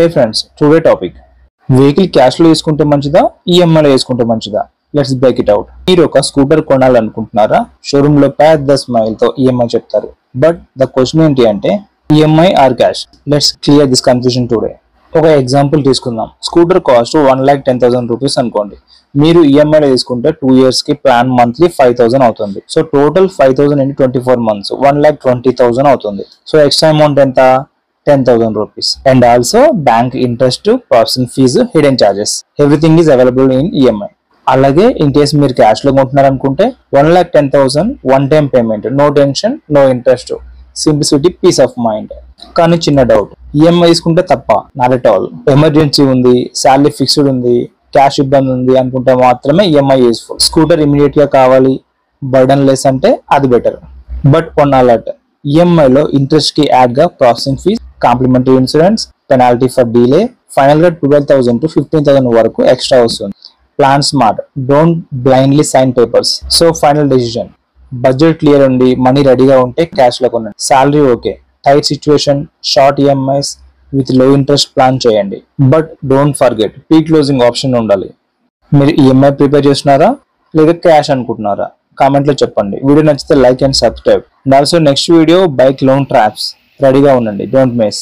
Hey friends, today topic vehicle cash లో తీసుకుంటే మంచిదా ఈఎంఐ లో తీసుకుంటే మంచిదా లెట్స్ బ్రేక్ ఇట్ అవుట్. మీరు ఒక స్కూటర్ కొనాలనుకుంటున్నారా? షోరూమ్ లో పెద్ద స్మైల్ తో ఈఎంఐ చెప్తారు, బట్ ద క్వశ్చన్ ఏంటి అంటే EMI or cash? Let's clear this confusion today. ఒక ఎగ్జాంపుల్ తీసుకుందాం. స్కూటర్ కాస్ట్ 1,10,000 రూపీస్ అనుకోండి. మీరు ఈఎంఐ లో తీసుకుంటే 2 years కి ప్లాన్ మంత్లీ 5,000 అవుతుంది. సో టోటల్ 5,000 into 24 months 1,20,000 అవుతుంది. సో ఎక్స్ట్రా అమౌంట్ ఎంత? 10,000 rupees. And also bank interest, processing fees, hidden charges. Everything is available in EMI. అలాగే ఇన్ కేస్ మీరు క్యాష్ లో కొంటున్నారనుకుంటే 1,10,000 one time payment, no tension, no interest, simplicity, peace of mind. కానీ చిన్న doubt, EMI తీసుకుంటే తప్ప? Not at all. Emergency ఉంది, salary fixed ఉంది, క్యాష్ ఇబ్బంది ఉంది అనుకుంటే మాత్రమే ఈఎంఐ యూస్ఫుల్. స్కూటర్ ఇమీడియట్ గా కావాలి, బర్డన్ లెస్ అంటే అది బెటర్. బట్ వన్ అలర్ట్, ఈఎంఐలో ఇంట్రెస్ట్ కి యాడ్ గా processing fees, complimentary insurance, penalty for delay, final గా 12,000 to 15,000 వరకు ఎక్స్ట్రా వస్తుంది. Plan smart, don't blindly sign papers. So final decision, budget clear ఉండి మనీ రెడీగా ఉంటే క్యాష్ లో కొనండి. Salary okay, tight situation, short EMIs with low interest plan చేయండి. But don't forget, pre closing option ఉండాలి. మీరు ఈఎంఐ ప్రిపేర్ చేస్తున్నారా లేదా క్యాష్ అనుకుంటున్నారా? కామెంట్ లో చెప్పండి. వీడియో నచ్చితే like and subscribe. And also next video bike loan traps రెడీగా ఉండండి, డోంట్ మిస్.